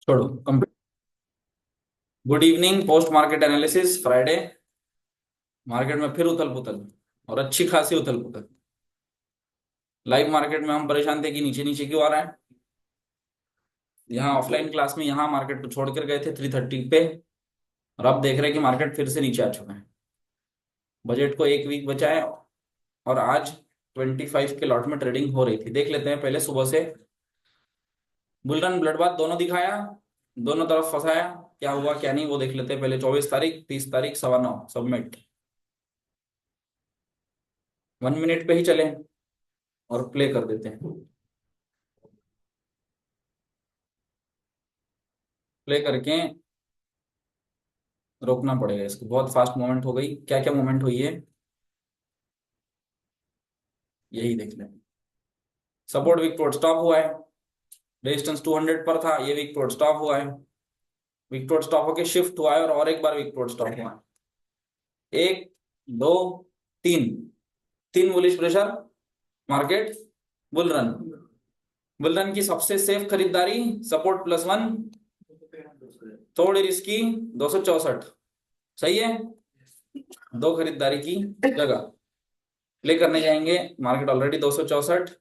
छोड़ो। Good evening. Post market analysis Friday. Market में फिर उथल पुथल और अच्छी खासी उथल पुथल। लाइव मार्केट में हम परेशान थे कि नीचे नीचे क्यों आ रहा है। यहाँ ऑफलाइन क्लास में यहाँ मार्केट को छोड़कर गए थे 330 पे, और अब देख रहे हैं कि मार्केट फिर से नीचे आ चुका है। बजट को एक वीक बचा है और आज 25 के लॉट में ट्रेडिंग हो रही थी। देख लेते हैं पहले सुबह से। बुलरन ब्लडबाथ दोनों दिखाया, दोनों तरफ फंसाया। क्या हुआ क्या नहीं वो देख लेते हैं पहले। 24 तारीख, 30 तारीख, 9:15 सबमिट 1 मिनट पे ही चले और प्ले कर देते हैं। प्ले करके रोकना पड़ेगा इसको। बहुत फास्ट मूवमेंट हो गई। क्या क्या मूवमेंट हुई है यही देख लें। सपोर्ट वीक टोट स्टॉप हुआ है। रेजिस्टेंस 200 पर था, ये वीक टोट स्टॉप हुआ है। वीक टोट स्टॉप होके शिफ्ट हुआ है और एक बार वीक टोट स्टॉप हुआ है। एक, दो, तीन, तीन bullish pressure. Market bull run. Bull run की सबसे सेफ खरीदारी सपोर्ट +1, थोड़ी रिस्की 264। सही है। दो खरीदारी की जगह प्ले करने जाएंगे। Market already 264।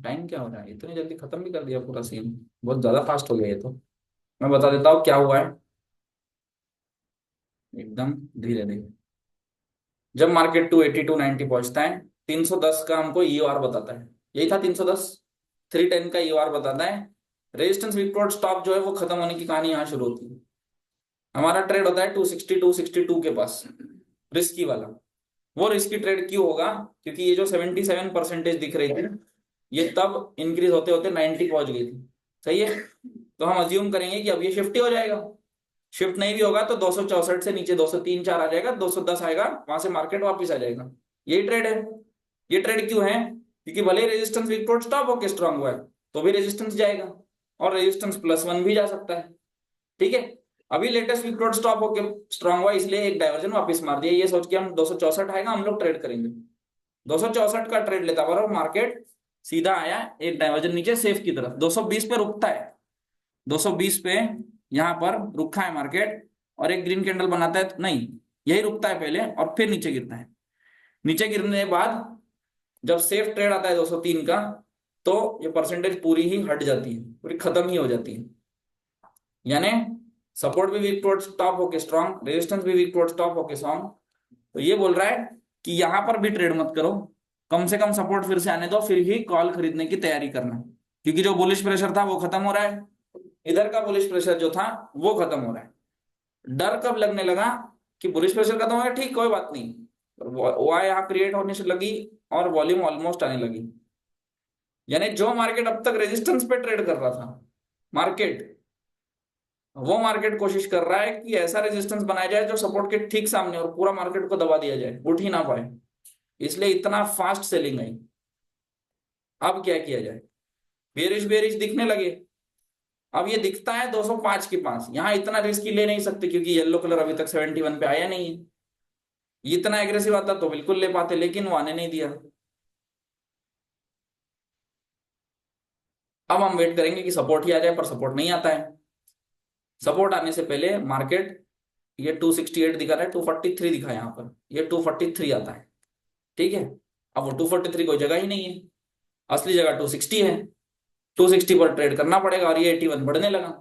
टाइम क्या हो रहा है? इतनी जल्दी खत्म भी कर दिया पूरा सीन। बहुत ज्यादा फास्ट हो गया ये तो। मैं बता देता हूँ क्या हुआ है एकदम धीरे धीरे। जब मार्केट 280 290 पहुंचता है, 310 का हमको ईओआर बताता है। यही था 310। 310 का ईओआर बताता है। रेजिस्टेंस विकटोट स्टॉप जो है वो खत्म होने की कहानी यहाँ शुरू होती है। हमारा ट्रेड होता है 260 262 के पास, रिस्की वाला। वो रिस्की ट्रेड क्यों होगा? क्योंकि ये जो 77% दिख रही थी, ये तब इंक्रीज होते होते 90 पहुंच गई थी। सही है। तो हम अज्यूम करेंगे कि अब ये शिफ्ट ही हो जाएगा। शिफ्ट नहीं भी होगा तो 264 से नीचे 203 4 आ जाएगा, 210 आएगा, वहां से मार्केट वापस आ जाएगा। यही ट्रेड है। ये ट्रेड क्यों है? क्योंकि भले ही रेजिस्टेंस विकटोट स्टॉप होके स्ट्रांग हुआ है तो भी रेजिस्टेंस जाएगा, और रेजिस्टेंस +1 भी जा सकता है। ठीक है। अभी लेटेस्ट विकटोट स्टॉप होके स्ट्रांग हुआ, इसलिए एक डाइवर्जन वापस मार दिया, ये सोच के हम 264 आएगा हम लोग ट्रेड करेंगे। 264 का ट्रेड लेता पर मार्केट सीधा आया एक डाइवर्जन नीचे सेफ की तरफ। 220 पे रुकता है। 220 पे यहां पर रुका है मार्केट, और एक ग्रीन कैंडल बनाता है। नहीं, यही रुकता है पहले और फिर नीचे गिरता है। नीचे गिरने के बाद जब सेफ ट्रेड आता है 203 का, तो ये परसेंटेज पूरी ही हट जाती है, पूरी खत्म ही हो जाती है। यानी सपोर्ट भी वीक टुवर्ड्स टॉप होके स्ट्रॉन्ग, रेजिस्टेंस भी वीक टुवर्ड्स टॉप होके स्ट्रॉन्ग। तो ये बोल रहा है कि यहां पर भी ट्रेड मत करो, कम से कम सपोर्ट फिर से आने दो, फिर ही कॉल खरीदने की तैयारी करना। क्योंकि जो बुलिश प्रेशर था वो खत्म हो रहा है, इधर का बुलिश प्रेशर जो था वो खत्म हो रहा है। डर कब लगने लगा कि बुलिश प्रेशर खत्म हो गया, ठीक कोई बात नहीं, वो यहाँ क्रिएट होने से लगी और वॉल्यूम ऑलमोस्ट आने लगी। यानी जो मार्केट अब तक रेजिस्टेंस पे ट्रेड कर रहा था, मार्केट वो मार्केट कोशिश कर रहा है कि ऐसा रेजिस्टेंस बनाया जाए जो सपोर्ट के ठीक सामने, और पूरा मार्केट को दबा दिया जाए, उठ ही ना पाए। इसलिए इतना फास्ट सेलिंग आई। अब क्या किया जाए? बेरिश बेरिश दिखने लगे। अब ये दिखता है 205 के पास, यहां इतना रिस्क ले नहीं सकते क्योंकि येलो कलर अभी तक 71 पे आया नहीं है। इतना एग्रेसिव आता तो बिल्कुल ले पाते, लेकिन वो आने नहीं दिया। अब हम वेट करेंगे कि सपोर्ट ही आ जाए, पर सपोर्ट नहीं आता है। सपोर्ट आने से पहले मार्केट, ये 268 दिखा रहा है, 243 दिखा है यहाँ पर, ये 243 आता है। ठीक है। अब वो 243 कोई जगह ही नहीं है, असली जगह 260 है। 260 पर ट्रेड करना पड़ेगा, और ये 81 बढ़ने लगा।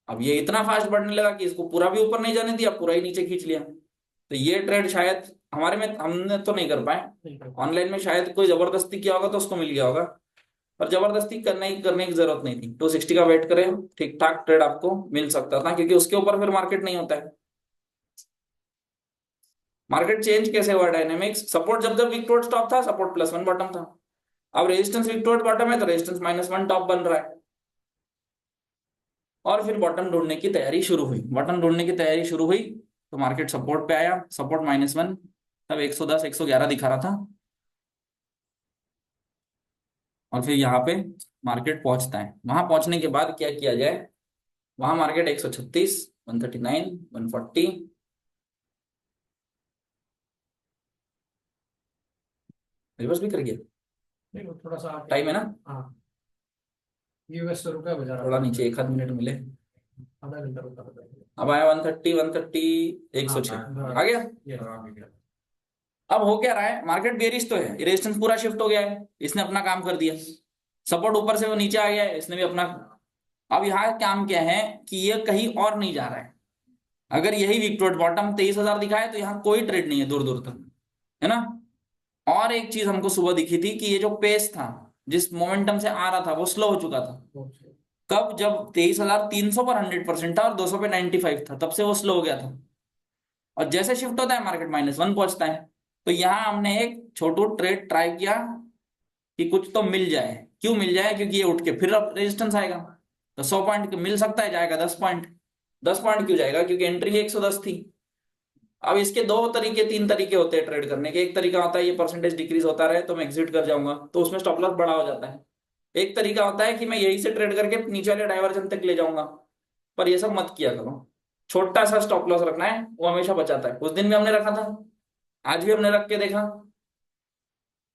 अब ये इतना फास्ट बढ़ने लगा कि इसको पूरा भी ऊपर नहीं जाने दिया, पूरा ही नीचे खींच लिया। तो ये ट्रेड शायद हमारे में हमने तो नहीं कर पाए, ऑनलाइन में शायद कोई जबरदस्ती किया होगा तो उसको मिल गया होगा। पर जबरदस्ती करने की जरूरत नहीं थी। 260 का वेट करें, ठीक ठाक ट्रेड आपको मिल सकता था, क्योंकि उसके ऊपर फिर मार्केट नहीं होता है। मार्केट चेंज कैसे हुआ डायनेमिक्स? सपोर्ट जब जब वीक टोवर्ड स्टॉप था, सपोर्ट +1 बॉटम था। अब रेजिस्टेंस वीक टोवर्ड बॉटम है तो रेजिस्टेंस -1 टॉप बन रहा है। और फिर बॉटम ढूंढने की तैयारी शुरू हुई। बॉटम ढूंढने की तैयारी शुरू हुई तो मार्केट सपोर्ट पे आया, सपोर्ट -1, तब 110 111 दिखा रहा था। और फिर यहाँ पे मार्केट पहुंचता है। वहां पहुंचने के बाद क्या किया जाए? वहां मार्केट 136 139 140 रिवर्स भी कर गया, नहीं वो थोड़ा सा टाइम है ना, हाँ यूएस से रुका बाजार थोड़ा नीचे, एक आध मिनट मिले। आधा घंटा रुका था। अब आया 130, 130, 106 आ गया। अब हो क्या रहा है, मार्केट बेरिश तो है, रेजिस्टेंस पूरा शिफ्ट हो गया है, इसने अपना काम कर दिया, सपोर्ट ऊपर से वो नीचे आ गया है, इसने भी अपना। अब यहाँ काम क्या है कि ये कहीं और नहीं जा रहा है। अगर यही विक्टोरिया बॉटम 23,000 दिखाए तो यहाँ कोई ट्रेड नहीं है दूर दूर तक, है ना। और एक चीज हमको सुबह दिखी थी कि ये जो पेस था, जिस मोमेंटम से आ रहा था, वो स्लो हो चुका था। कब, जब 23,300 पर 100% था और 200 पे 95 था, तब से वो स्लो हो गया था। और जैसे शिफ्ट होता है मार्केट -1 पहुंचता है। तो यहां हमने एक छोटू ट्रेड ट्राई किया कि कुछ तो मिल जाए। क्यों मिल जाए, क्योंकि ये उठ के फिर अब रेजिस्टेंस आएगा, तो 100 पॉइंट मिल सकता है, जाएगा 10 पॉइंट। 10 पॉइंट क्यों जाएगा, क्योंकि एंट्री 110 थी। अब इसके दो तरीके, तीन तरीके होते हैं ट्रेड करने के। एक तरीका होता है ये परसेंटेज डिक्रीज होता रहे तो मैं एग्जिट कर जाऊंगा, तो उसमें स्टॉप लॉस बड़ा हो जाता है। एक तरीका होता है कि मैं यही से ट्रेड करके नीचे वाले डाइवर्जन तक ले जाऊंगा, पर ये सब मत किया करो। छोटा सा स्टॉप लॉस रखना है, वो हमेशा बचाता है। उस दिन भी हमने रखा था, आज भी हमने रख के देखा।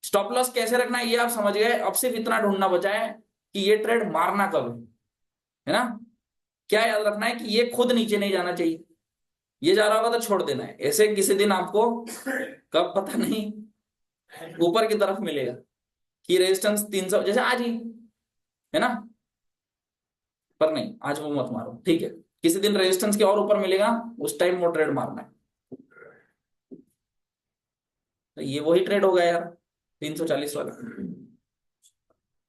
स्टॉप लॉस कैसे रखना है ये आप समझ गए। अब सिर्फ इतना ढूंढना बचा है कि ये ट्रेड मारना कब है ना। क्या याद रखना है कि ये खुद नीचे नहीं जाना चाहिए, ये जा रहा होगा तो छोड़ देना है। ऐसे किसी दिन आपको कब पता नहीं ऊपर की तरफ मिलेगा कि रेजिस्टेंस 300 जैसे आज ही, है ना। पर नहीं, आज वो मत मारो, ठीक है। किसी दिन रेजिस्टेंस के और ऊपर मिलेगा, उस टाइम वो ट्रेड मारना है। तो ये वही ट्रेड होगा यार, 340 वाला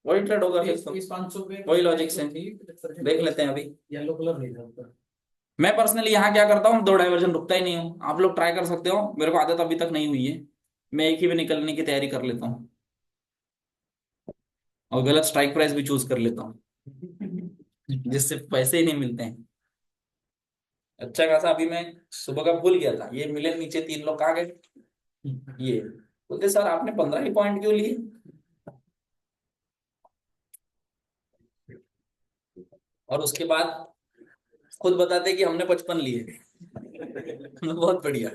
वही ट्रेड होगा फिर तो। 500 पे वही लॉजिक से देख लेते हैं अभी। येलो कलर नहीं था ऊपर। मैं पर्सनली यहाँ क्या करता हूँ, दो डाइवर्जन रुकता ही नहीं हूँ। आप लोग ट्राई कर सकते हो, मेरे को आदत अभी तक नहीं हुई है। मैं एक ही में निकलने की तैयारी कर लेता हूँ और गलत स्ट्राइक प्राइस भी चूज कर लेता हूँ, जिससे पैसे ही नहीं मिलते हैं। अच्छा खासा अभी मैं सुबह का भूल गया था, ये मिले नीचे, तीन लोग कहाँ गए, ये बोलते सर आपने 15 ही पॉइंट क्यों लिए। और उसके बाद खुद बताते कि हमने 55 लिए। बहुत बढ़िया।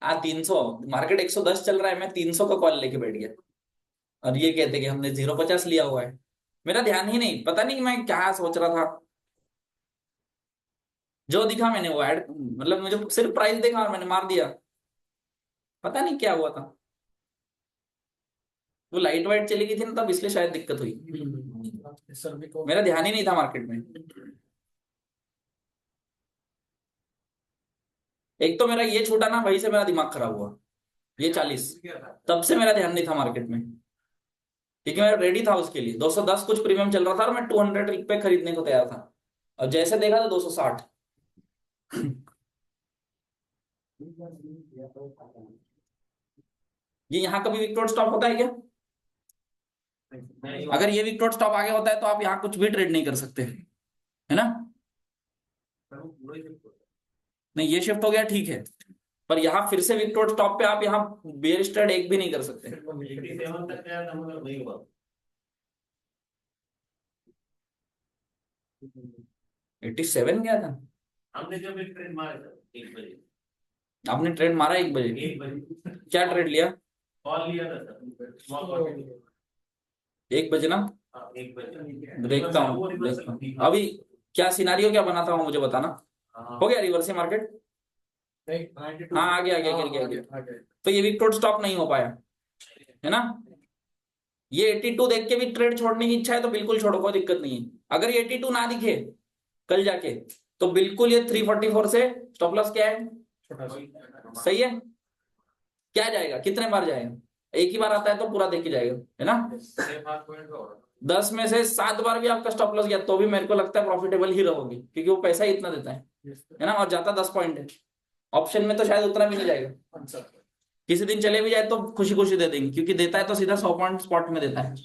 हाँ 300, मार्केट 110 चल रहा है, मैं 300 का कॉल लेके बैठ गया। और ये कहते कि हमने 0.50 लिया हुआ है। मेरा ध्यान ही नहीं, पता नहीं मैं क्या सोच रहा था। जो दिखा मैंने वो ऐड, मतलब मुझे सिर्फ प्राइस देखा और मैंने मार दिया। पता नहीं क्या हुआ था, वो लाइट वाइट चली गई थी ना तब, इसलिए शायद दिक्कत हुई। सर भी को मेरा ध्यान ही नहीं था मार्केट में। एक तो मेरा ये छूटा ना, वहीं से मेरा दिमाग खराब हुआ। ये 40, तब से मेरा ध्यान नहीं था मार्केट में, क्योंकि मैं रेडी था उसके लिए। 210 कुछ प्रीमियम चल रहा था और मैं 200 पे खरीदने को तैयार था, और जैसे देखा तो 260। ये यहाँ कभी विक्टोर स्टॉप होता है क्या? अगर ये विक्टोर स्टॉप आगे होता है तो आप यहाँ कुछ भी ट्रेड नहीं कर सकते, है ना। नहीं ये शिफ्ट हो गया ठीक है, पर यहाँ फिर से विक्टोर स्टॉप पे आप यहाँ बेयर ट्रेड एक भी नहीं कर सकते। 87 क्या था? हमने जब एक ट्रेन मारा था 1 बजे। आपने ट्रेड मारा 1 बजे? 1 बजे क्या ट्रेड लिया? कॉल लिया था सर, स्मॉल क्वांटिटी। 1 बजे ना, 1 बजे देखता हूँ अभी क्या सिनारियो क्या बना था वो मुझे बताना। हो गया रिवर्स मार्केट? हाँ आगे आगे गिर गया आगे। तो ये विक्टोर स्टॉप नहीं हो पाया, है ना। ये 82 देख के भी ट्रेड छोड़ने की इच्छा है तो बिल्कुल छोड़ो, कोई दिक्कत नहीं है। अगर ये 82 ना दिखे कल जाके, तो बिल्कुल ये 344 से स्टॉप लॉस क्या है, सही है। क्या जाएगा, कितने बार जाएगा? एक ही बार आता है तो पूरा देख के जाएगा, है ना। 10 में से 7 बार भी आपका स्टॉप लॉस गया तो भी मेरे को लगता है प्रॉफिटेबल ही रहोगे, क्योंकि वो पैसा ही इतना देता है ना। और जाता 10 पॉइंट है, ऑप्शन में तो शायद उतना भी नहीं जाएगा। किसी दिन चले भी जाए तो खुशी खुशी दे देंगे, क्योंकि देता है तो सीधा 100 पॉइंट स्पॉट में देता है।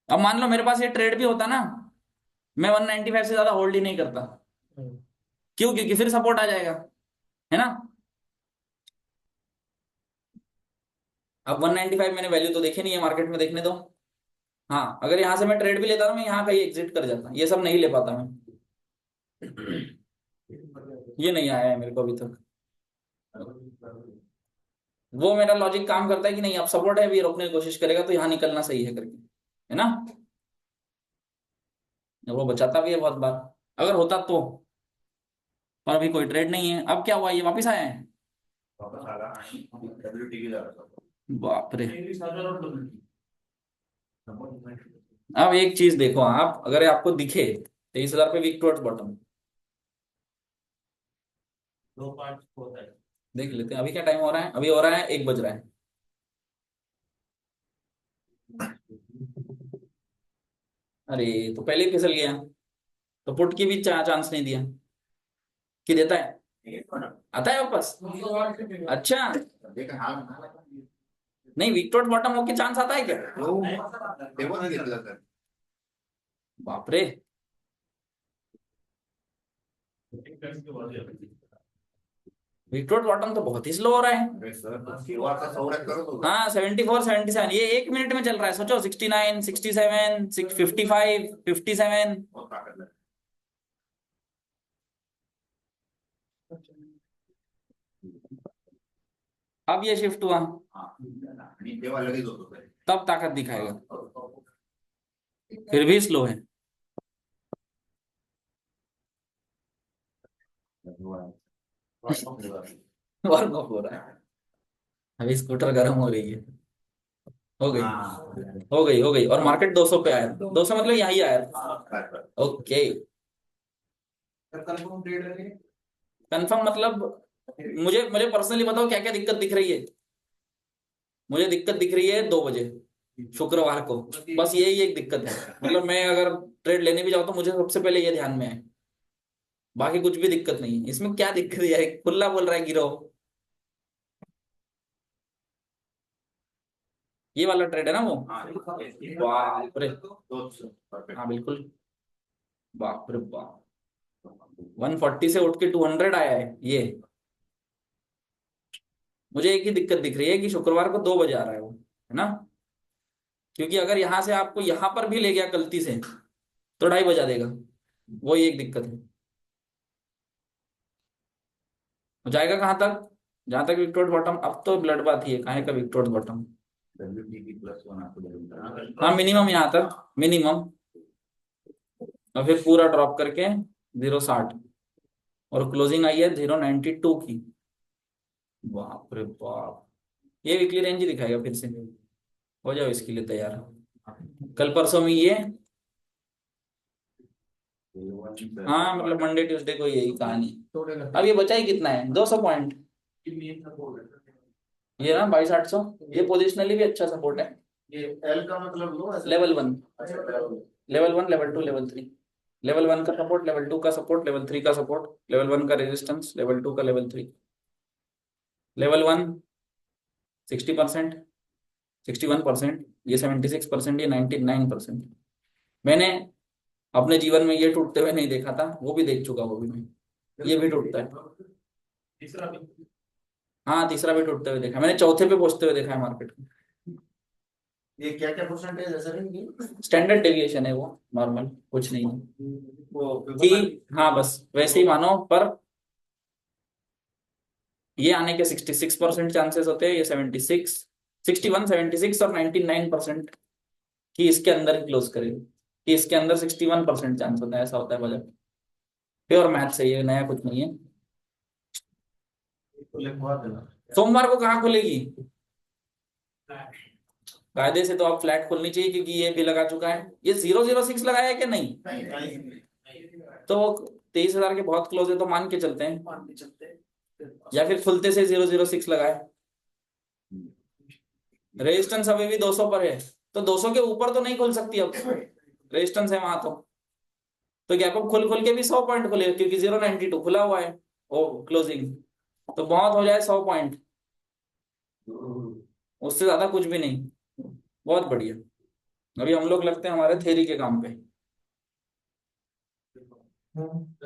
अब मान लो मेरे पास ये ट्रेड भी होता ना, मैं 195 से ज्यादा होल्ड ही नहीं करता। क्यों? क्योंकि फिर सपोर्ट आ जाएगा, है ना। अब 195 मैंने वैल्यू तो देखी नहीं है मार्केट में, देखने दो। हाँ अगर यहाँ से मैं ट्रेड भी लेता ना, मैं यहाँ कहीं एग्जिट कर जाता, ये सब नहीं ले पाता मैं। ये नहीं आया है मेरे को अभी तक। वो मेरा लॉजिक काम करता है कि नहीं अब सपोर्ट है, अभी रोकने की कोशिश करेगा तो यहाँ निकलना सही है करके, है ना। वो बचाता भी है बहुत बार, अगर होता तो। पर अभी कोई ट्रेड नहीं है। अब क्या हुआ, ये वापिस आए हैं। वापस आ रहा WT की तरफ। बाप रे। इंग्लिश नजर और WT। अब एक चीज देखो आप, अगर आपको दिखे 23,000 पे वीक टुवर्ड्स बॉटम, दो पार्ट होता है। देख लेते हैं अभी क्या टाइम हो रहा है। अभी हो रहा है 1 बज रहा है। अरे तो पहले ही फिसल गया, तो पुट की भी चांस नहीं दिया कि देता है, आता है वापस। अच्छा, देखा हाँ नहीं वीक टुवर्ड्स बॉटम होके चांस आता है क्या। तेव्हा नाही घेतलं सर बाप रे। वीक टुवर्ड्स बॉटम तो बहुत ही स्लो हो रहा है। अरे सर तेव्हा सवड्यात करत होता हाँ 74 77, ये 1 मिनट में चल रहा है। सोचो 69 67 55 57। बहुत ताकद आहे अब ये शिफ्ट हुआ, हा आणि तेव्हा लगेच होतो सर तब ताकत दिखाएगा, फिर भी स्लो है। वार्म अप हो रहा है। अभी स्कूटर गर्म हो रही है। हो गई, हो गई और मार्केट 200 पे आया, 200 मतलब यही आया। ओके, कन्फर्म ट्रेड आहे कंफर्म मतलब मुझे मुझे पर्सनली बताओ क्या क्या दिक्कत दिख रही है। मुझे दिक्कत दिख रही है 2 बजे शुक्रवार को, बस यही एक दिक्कत है। मतलब मैं अगर ट्रेड लेने भी जाऊँ तो मुझे सबसे पहले ये ध्यान में है, बाकी कुछ भी दिक्कत नहीं है। इसमें क्या दिक्कत है, खुला बोल रहा है गिरो। ये वाला ट्रेड है ना वो। बाप रे, हाँ बिल्कुल। बाप रे बाप, 140 से उठ के 200 आया है ये। मुझे एक ही दिक्कत दिख रही है कि शुक्रवार को 2 बजे आ रहा है वो, है ना। क्योंकि अगर यहां से आपको यहां पर भी ले गया गलती से तो 2:30 बजा देगा। वो एक दिक्कत है। हो जाएगा कहाँ तक, जहां तक विक्टोर्स बॉटम। अब तो ब्लड बात ही है, कहाँ का विक्टोर्स बॉटम। WTP+1 आपको बोलूंगा हाँ मिनिमम यहाँ तक, मिनिमम। और फिर पूरा ड्रॉप करके 0.60 और क्लोजिंग आई है 0.92 की। बाप रे बाप, ये वीकली रेंज ही दिखाएगा फिर से। हो जाओ इसके लिए तैयार। कल परसों में ये, हाँ मतलब मंडे ट्यूसडे को यही कहानी। अब ये बचा ही कितना है, 200 पॉइंट। ये ना 22,800, ये पोजिशनली भी अच्छा सपोर्ट है। ये एल का मतलब लो लेवल 1, अच्छा लेवल 1 लेवल 2 लेवल 3। लेवल 1 का सपोर्ट, लेवल 2 का सपोर्ट, लेवल 3 का सपोर्ट, लेवल 1 का रेजिस्टेंस, लेवल 2 का लेवल 3। लेवल 1 60%, 61%, ये 76%, ये 99%। मैंने अपने जीवन में ये टूटते हुए नहीं देखा था, वो भी देख चुका वो भी मैं। ये भी टूटता है। तीसरा भी हाँ तीसरा भी टूटते हुए देखा मैंने, चौथे पे पहुंचते हुए देखा है मार्केट को। ये क्या क्या परसेंटेज ऐसा नहीं स्टैंडर्ड डेविएशन है वो, नॉर्मल कुछ नहीं है वो कि, हाँ बस वैसे ही मानो। पर ये आने के 66% चांसेस होते हैं, ये 76 61 76 और 99% कि इसके अंदर ही क्लोज करेगी, कि इसके अंदर 61% चांस होता है। ऐसा होता है बजट, प्योर मैथ से, ये नया कुछ नहीं है। तो लिखवा देना सोमवार को कहाँ खुलेगी, कायदे से तो आप फ्लैट खोलनी चाहिए क्योंकि ये भी लगा चुका है। ये 006 लगाया है कि नहीं, तो 23,000 के बहुत क्लोज है, तो मान के चलते हैं। या फिर खुलते से 006 लगाए। रेजिस्टेंस अभी भी 200 पर है, तो 200 के ऊपर तो नहीं खुल सकती अब, रेजिस्टेंस है वहां तो गैप अप खुल खुल के भी 100 पॉइंट खुले क्योंकि 0.92 खुला हुआ है ओ क्लोजिंग। तो बहुत हो जाए 100 पॉइंट, उससे ज्यादा कुछ भी नहीं। बहुत बढ़िया। अभी हम लोग लगते हैं हमारे थ्योरी के काम पे।